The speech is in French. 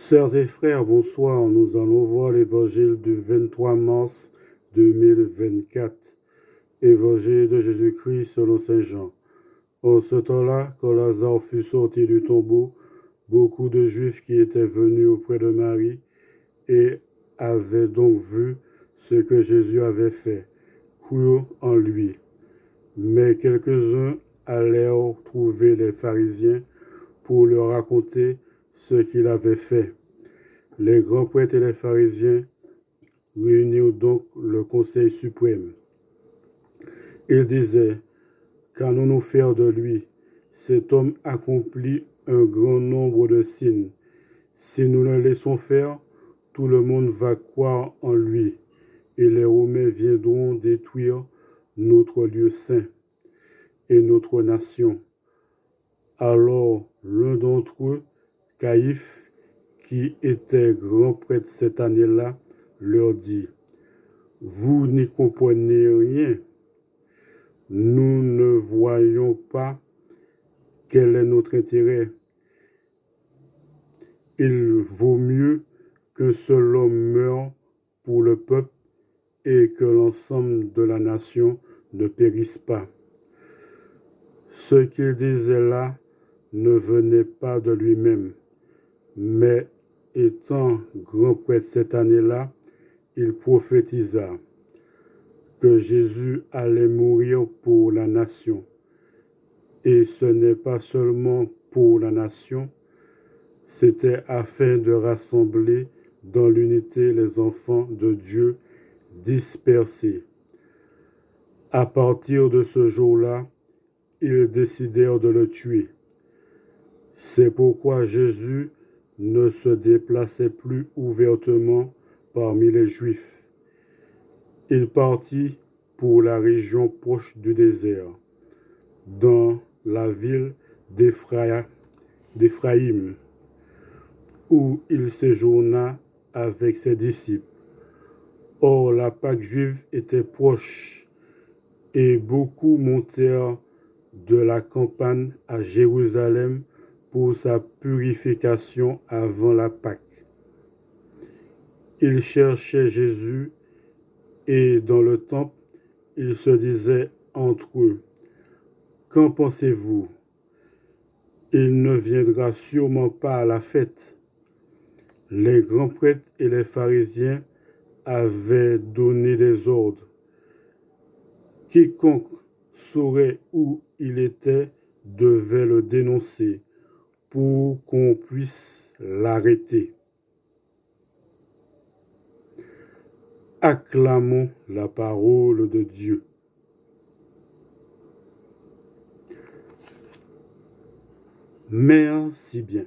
Sœurs et frères, bonsoir. Nous allons voir l'évangile du 23 mars 2024. Évangile de Jésus-Christ selon Saint Jean. En ce temps-là, quand Lazare fut sorti du tombeau, beaucoup de Juifs qui étaient venus auprès de Marie et avaient donc vu ce que Jésus avait fait, crurent en lui. Mais quelques-uns allèrent trouver les pharisiens pour leur raconter ce qu'il avait fait. Les grands prêtres et les pharisiens réunirent donc le conseil suprême. Ils disaient: qu'allons-nous faire de lui? Cet homme accomplit un grand nombre de signes. Si nous le laissons faire, tout le monde va croire en lui, et les Romains viendront détruire notre lieu saint et notre nation. Alors l'un d'entre eux, Caïphe, qui était grand prêtre cette année-là, leur dit: vous n'y comprenez rien. Nous ne voyons pas quel est notre intérêt. Il vaut mieux qu'un seul homme meure pour le peuple et que l'ensemble de la nation ne périsse pas. Ce qu'il disait là ne venait pas de lui-même, mais étant grand prêtre cette année-là, il prophétisa que Jésus allait mourir pour la nation. Et ce n'est pas seulement pour la nation, c'était afin de rassembler dans l'unité les enfants de Dieu dispersés. À partir de ce jour-là, ils décidèrent de le tuer. C'est pourquoi Jésus ne se déplaçait plus ouvertement parmi les Juifs. Il partit pour la région proche du désert, dans la ville d'Éphraïm, où il séjourna avec ses disciples. Or, la Pâque juive était proche, et beaucoup montèrent de la campagne à Jérusalem pour sa purification avant la Pâque. Ils cherchaient Jésus, et dans le temple, ils se disaient entre eux: qu'en pensez-vous? Il ne viendra sûrement pas à la fête. Les grands prêtres et les pharisiens avaient donné des ordres. Quiconque saurait où il était devait le dénoncer pour qu'on puisse l'arrêter. Acclamons la parole de Dieu. Merci bien.